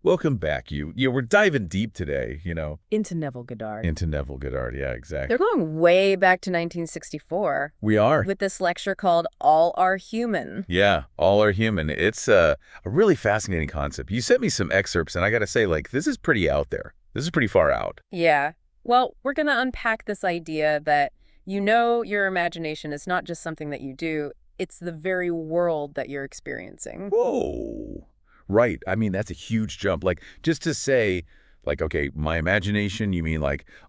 Welcome back. We're diving deep today, Into Neville Goddard. into Neville Goddard. Yeah, They're exactly. going way back to 1964 We are. with this lecture called All Are Human. Yeah, all are human. It's a really fascinating concept. You sent me some excerpts, and I got to say, this is pretty out there. This is pretty far out. Yeah. Well, we're going to unpack this idea that your imagination is not just something that you do, it's the very world that you're experiencing. Whoa. Right. I mean, that's a huge jump. Just to say, okay, my imagination, you mean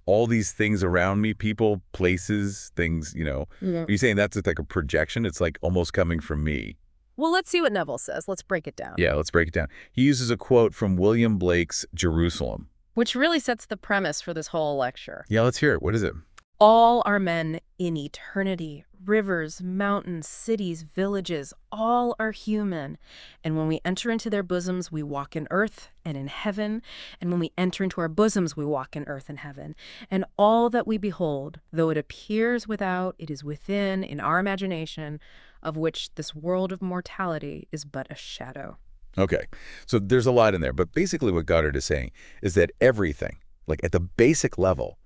all these things around me, people, places, things, Mhm. Are you saying that's like a projection? It's like almost coming from me. Well, let's see what Neville says. Let's break it down. Yeah, let's break it down. He uses a quote from William Blake's Jerusalem. Which really sets the premise for this whole lecture. Yeah, let's hear it. What is it? All are men in eternity. Rivers, mountains, cities, villages, all are human. And when we enter into their bosoms, we walk in earth and in heaven. And when we enter into our bosoms, we walk in earth and heaven. And all that we behold, though it appears without, it is within, in our imagination, of which this world of mortality is but a shadow. Okay, so there's a lot in there. But basically what Goddard is saying is that everything, at the basic level,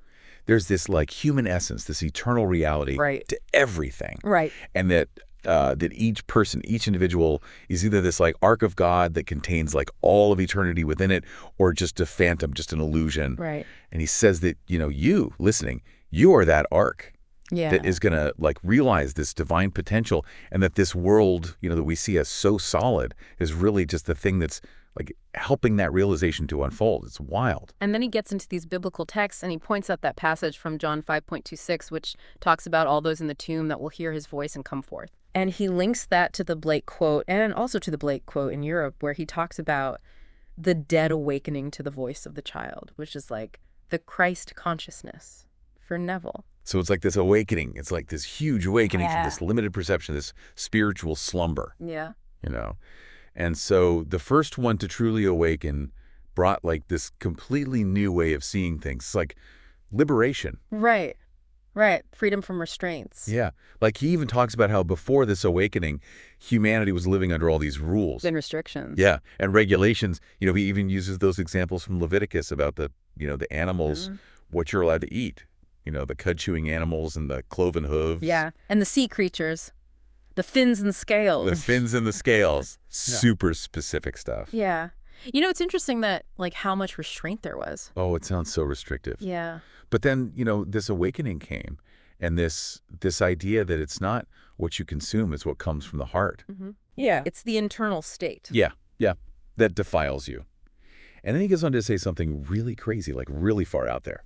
there's this human essence, this eternal reality Right. to everything. Right. And that each person, each individual is either this ark of God that contains all of eternity within it, or just a phantom, just an illusion. Right. And he says that, you listening, you are that ark Yeah. that is going to realize this divine potential, and that this world, that we see as so solid is really just the thing that's helping that realization to unfold. It's wild. And then he gets into these biblical texts and he points out that passage from John 5:26, which talks about all those in the tomb that will hear his voice and come forth. And he links that to the Blake quote and also to the Blake quote in Europe, where he talks about the dead awakening to the voice of the child, which is like the Christ consciousness for Neville. So it's this awakening. It's this huge awakening from Yeah. this limited perception, this spiritual slumber, Yeah. you know. And so the first one to truly awaken brought this completely new way of seeing things. It's liberation. Right. Right. Freedom from restraints. Yeah. He even talks about how before this awakening, humanity was living under all these rules. And restrictions. Yeah. And regulations. He even uses those examples from Leviticus about the animals, what you're allowed to eat. The cud-chewing animals and the cloven hooves. Yeah. And the sea creatures. The fins and scales. The fins and the scales. Super specific stuff. Yeah. It's interesting that, how much restraint there was. Oh, it sounds so restrictive. Yeah. But then, this awakening came, and this idea that it's not what you consume, it's what comes from the heart. Yeah. It's the internal state. Yeah, yeah, that defiles you. And then he goes on to say something really crazy, really far out there.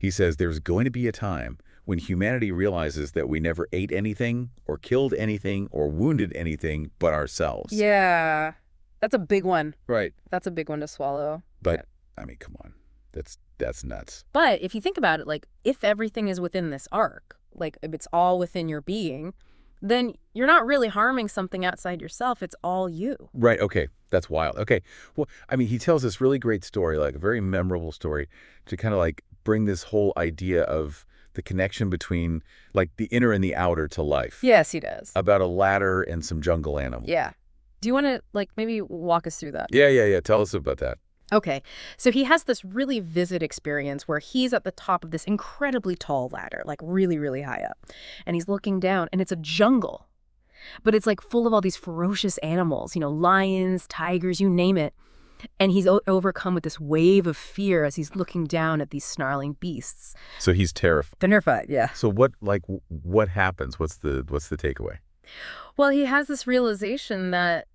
He says there's going to be a time when humanity realizes that we never ate anything or killed anything or wounded anything but ourselves. Yeah. That's a big one. Right. That's a big one to swallow. But, I mean, come on. That's nuts. But if you think about it, if everything is within this arc, if it's all within your being, then you're not really harming something outside yourself. It's all you. Right. Okay. That's wild. Okay. Well, I mean, he tells this really great story, a very memorable story to kind of bring this whole idea of the connection between the inner and the outer to life. Yes, he does. About a ladder and some jungle animals. Yeah. Do you want to maybe walk us through that? Yeah. Tell us about that. Okay, so he has this really vivid experience where he's at the top of this incredibly tall ladder, really, really high up. And he's looking down, and it's a jungle. But it's full of all these ferocious animals, lions, tigers, you name it. And he's overcome with this wave of fear as he's looking down at these snarling beasts. So he's terrified. Terrified, yeah. So what happens? What's the takeaway? Well, he has this realization that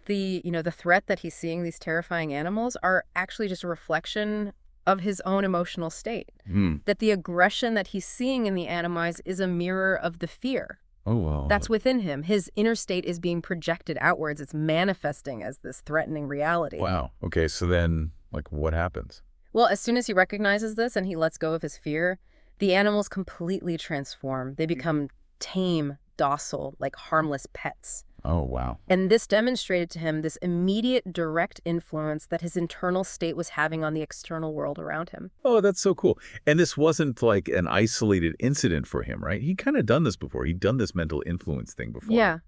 the threat that he's seeing, these terrifying animals, are actually just a reflection of his own emotional state. That the aggression that he's seeing in the animals is a mirror of the fear. Oh, wow. That's within him. His inner state is being projected outwards. It's manifesting as this threatening reality. Wow. Okay, so then, what happens? Well, as soon as he recognizes this and he lets go of his fear, the animals completely transform. They become tame, docile, harmless pets. Oh, wow. And this demonstrated to him this immediate, direct influence that his internal state was having on the external world around him. Oh, that's so cool. And this wasn't an isolated incident for him, right? He'd kind of done this before. He'd done this mental influence thing before. Yeah.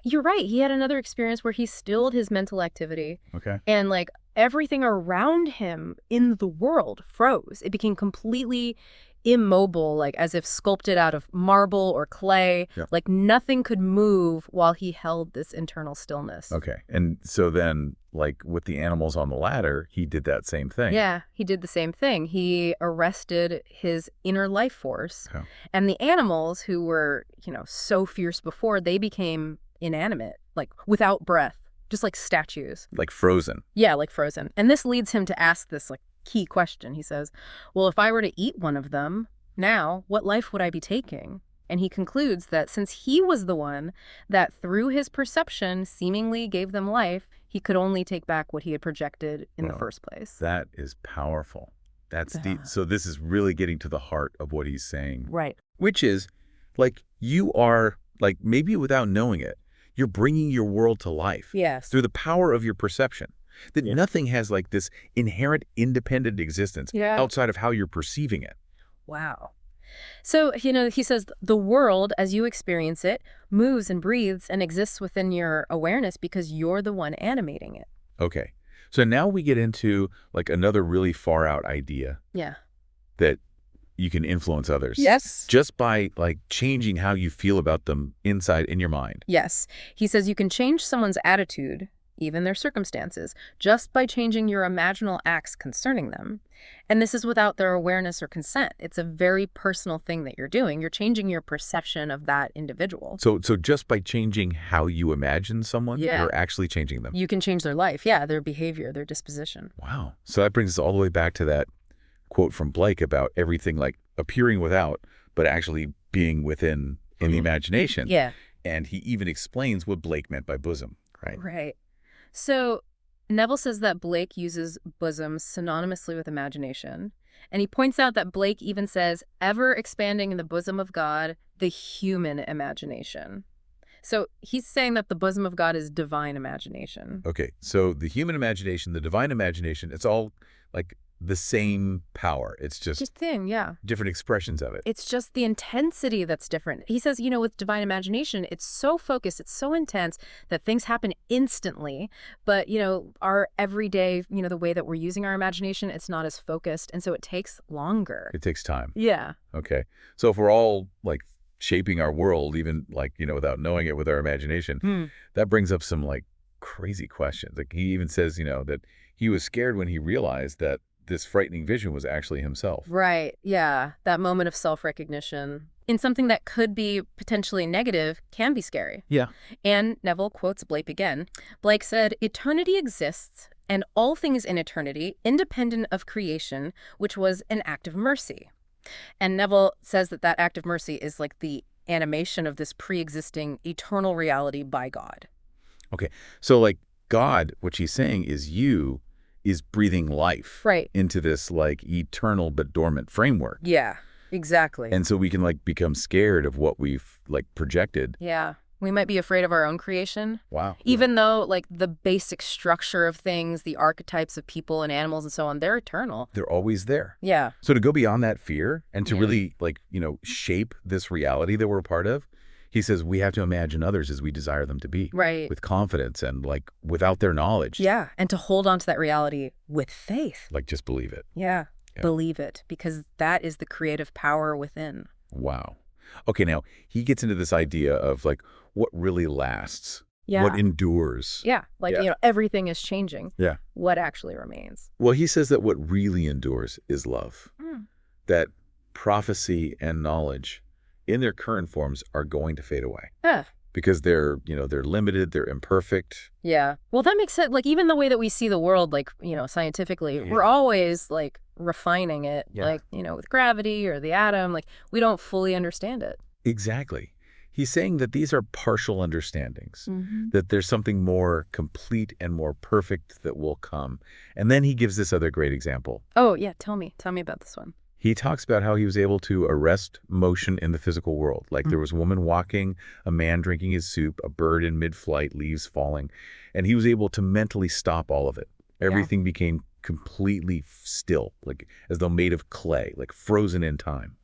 You're right. He had another experience where he stilled his mental activity. Okay. And everything around him in the world froze. It became completely immobile, like as if sculpted out of marble or clay. Yeah. Like nothing could move while he held this internal stillness. Okay. And so then, like with the animals on the ladder, he did that same thing. Yeah, he did the same thing. He arrested his inner life force. Yeah. And the animals who were, so fierce before, they became inanimate, like without breath, just like statues. Like frozen. Yeah, like frozen. And this leads him to ask this like key question. He says, well, if I were to eat one of them now, what life would I be taking? And he concludes that since he was the one that through his perception seemingly gave them life, he could only take back what he had projected in the first place. That is powerful. That's deep. So this is really getting to the heart of what he's saying. Right. Which is, like, you are, like, maybe without knowing it, you're bringing your world to life. Yes. Through the power of your perception. That nothing has, like, this inherent independent existence outside of how you're perceiving it. Wow. So, he says the world, as you experience it, moves and breathes and exists within your awareness because you're the one animating it. Okay. So now we get into, like, another really far out idea. Yeah. That you can influence others. Yes. Just by, like, changing how you feel about them inside in your mind. Yes. He says you can change someone's attitude, even their circumstances, just by changing your imaginal acts concerning them. And this is without their awareness or consent. It's a very personal thing that you're doing. You're changing your perception of that individual. So just by changing how you imagine someone, you're actually changing them. You can change their life. Yeah, their behavior, their disposition. Wow. So that brings us all the way back to that quote from Blake about everything, like, appearing without, but actually being within in the imagination. Yeah. And he even explains what Blake meant by bosom, right? Right. So Neville says that Blake uses bosom synonymously with imagination. And he points out that Blake even says, ever expanding in the bosom of God, the human imagination. So he's saying that the bosom of God is divine imagination. Okay. So the human imagination, the divine imagination, it's all, like, the same power. It's just thing, yeah. different expressions of it. It's just the intensity that's different. He says, with divine imagination, it's so focused, it's so intense that things happen instantly. But, our everyday, the way that we're using our imagination, it's not as focused. And so it takes longer. It takes time. Yeah. Okay. So if we're all, like, shaping our world, even, like, without knowing it with our imagination, that brings up some, like, crazy questions. Like, he even says, that he was scared when he realized that this frightening vision was actually himself. Right. Yeah. That moment of self-recognition in something that could be potentially negative can be scary. Yeah. And Neville quotes Blake again. Blake said, eternity exists and all things in eternity, independent of creation, which was an act of mercy. And Neville says that that act of mercy is like the animation of this pre-existing eternal reality by God. Okay. So, like, God, what she's saying is breathing life into this, like, eternal but dormant framework. Yeah, exactly. And so we can, like, become scared of what we've, like, projected. Yeah. We might be afraid of our own creation. Wow. Even though, like, the basic structure of things, the archetypes of people and animals and so on, they're eternal. They're always there. Yeah. So to go beyond that fear and to really, like, shape this reality that we're a part of, he says we have to imagine others as we desire them to be. Right. With confidence and, like, without their knowledge. Yeah. And to hold on to that reality with faith. Like, just believe it. Yeah. Believe it, because that is the creative power within. Wow. Okay, now, he gets into this idea of, like, what really lasts. Yeah. What endures. Yeah. Like, everything is changing. Yeah. What actually remains? Well, he says that what really endures is love. That prophecy and knowledge in their current forms are going to fade away. Because they're limited, they're imperfect. Yeah. Well, that makes sense. Like, even the way that we see the world, like, scientifically, we're always, like, refining it, like, with gravity or the atom. Like, we don't fully understand it. Exactly. He's saying that these are partial understandings, that there's something more complete and more perfect that will come. And then he gives this other great example. Oh, yeah. Tell me about this one. He talks about how he was able to arrest motion in the physical world. Like, there was a woman walking, a man drinking his soup, a bird in mid-flight, leaves falling. And he was able to mentally stop all of it. Everything became completely still, like as though made of clay, like frozen in time.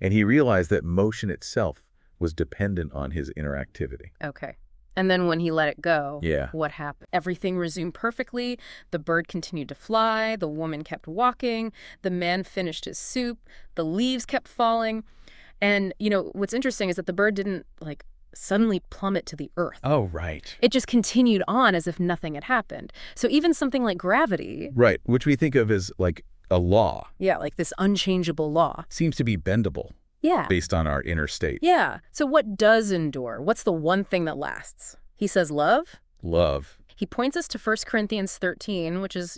And he realized that motion itself was dependent on his inner activity. Okay. And then when he let it go, Yeah. what happened? Everything resumed perfectly. The bird continued to fly. The woman kept walking. The man finished his soup. The leaves kept falling. And, what's interesting is that the bird didn't, suddenly plummet to the earth. Oh, right. It just continued on as if nothing had happened. So even something like gravity... Right, which we think of as, like, a law. Yeah, like this unchangeable law. Seems to be bendable. Yeah. Based on our inner state. Yeah. So what does endure? What's the one thing that lasts? He says love. Love. He points us to 1 Corinthians 13, which is,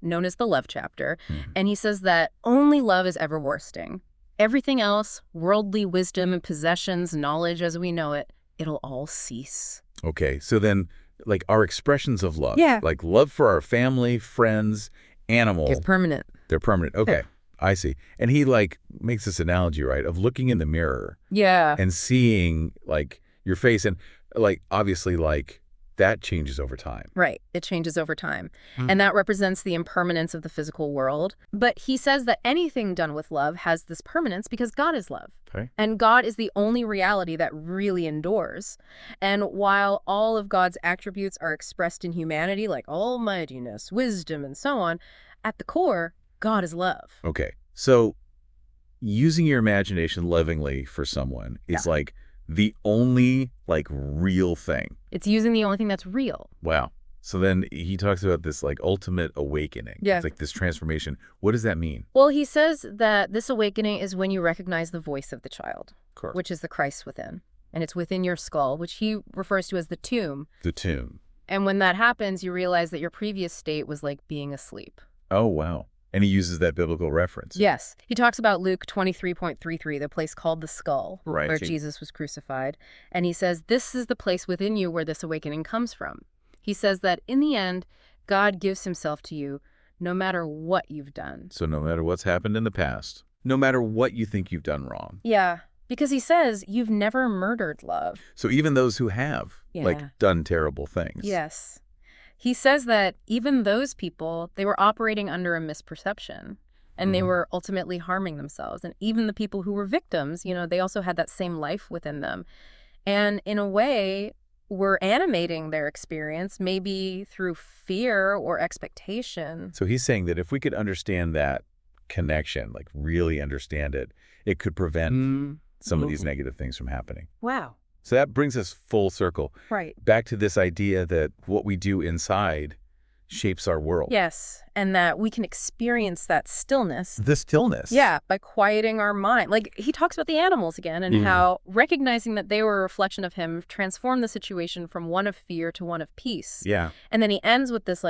known as the love chapter. And he says that only love is everlasting. Everything else, worldly wisdom and possessions, knowledge as we know it, it'll all cease. Okay, so then, like, our expressions of love. Yeah. Like love for our family, friends, animals. It's permanent. They're permanent. Okay, I see. And he, like, makes this analogy, right, of looking in the mirror. Yeah. And seeing, like, your face. And, like, obviously, like, that changes over time. Right. It changes over time. And that represents the impermanence of the physical world. But he says that anything done with love has this permanence because God is love. Okay. And God is the only reality that really endures. And while all of God's attributes are expressed in humanity, like almightiness, wisdom, and so on, at the core, God is love. Okay. So using your imagination lovingly for someone is like the only, like, real thing. It's using the only thing that's real. Wow. So then he talks about this, like, ultimate awakening. Yeah. It's like this transformation. What does that mean? Well, he says that this awakening is when you recognize the voice of the child, Of course. which is the Christ within. And it's within your skull, which he refers to as the tomb. The tomb. And when that happens, you realize that your previous state was like being asleep. Oh, wow. And he uses that biblical reference. Yes. He talks about Luke 23:33, the place called the skull, Right. where Jesus was crucified. And he says, this is the place within you where this awakening comes from. He says that in the end, God gives himself to you no matter what you've done. So no matter what's happened in the past, no matter what you think you've done wrong. Yeah, because he says you've never murdered love. So even those who have, like, done terrible things. Yes. He says that even those people, they were operating under a misperception and they were ultimately harming themselves. And even the people who were victims, they also had that same life within them. And in a way, we're animating their experience, maybe through fear or expectation. So he's saying that if we could understand that connection, like really understand it, it could prevent some of these negative things from happening. Wow. So that brings us full circle. Right. Back to this idea that what we do inside shapes our world. Yes. And that we can experience that stillness. The stillness. Yeah, by quieting our mind. Like, he talks about the animals again and how recognizing that they were a reflection of him transformed the situation from one of fear to one of peace. Yeah. And then he ends with this,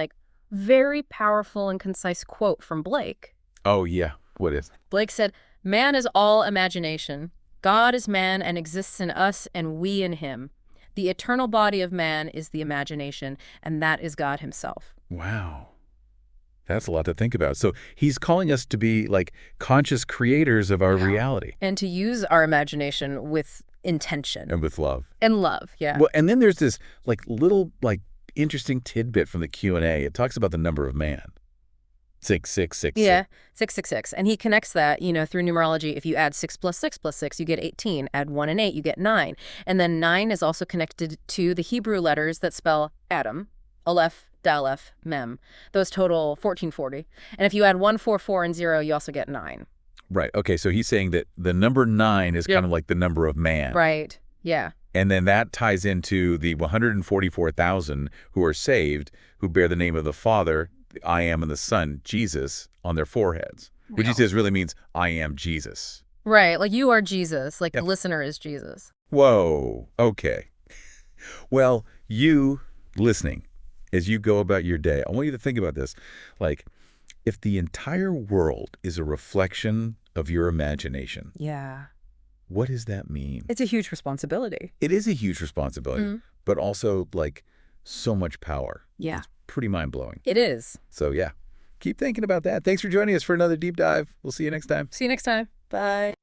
very powerful and concise quote from Blake. Oh, yeah. What is? Blake said, "Man is all imagination. God is man and exists in us and we in him. The eternal body of man is the imagination, and that is God himself." Wow. That's a lot to think about. So he's calling us to be, like, conscious creators of our reality. And to use our imagination with intention. And with love. And love, yeah. Well, and then there's this, like, little, like, interesting tidbit from the Q&A. It talks about the number of man. 666. Yeah, 666. And he connects that, through numerology. If you add 6 plus 6 plus 6, you get 18. Add 1 and 8, you get 9. And then 9 is also connected to the Hebrew letters that spell Adam, Aleph, Daleth, Mem. Those total 1440. And if you add 1, 4, 4, and 0, you also get 9. Right. Okay, so he's saying that the number 9 is kind of like the number of man. Right. Yeah. And then that ties into the 144,000 who are saved, who bear the name of the Father, the I Am, and the Son, Jesus, on their foreheads. Which he says really means, I am Jesus. Right. Like, you are Jesus. Like, the listener is Jesus. Whoa. Okay. Well, you listening, as you go about your day, I want you to think about this. Like, if the entire world is a reflection of your imagination, Yeah. what does that mean? It's a huge responsibility. It is a huge responsibility, but also, like, so much power. Yeah. It's pretty mind-blowing. It is. So, yeah, keep thinking about that. Thanks for joining us for another deep dive. We'll see you next time. See you next time. Bye.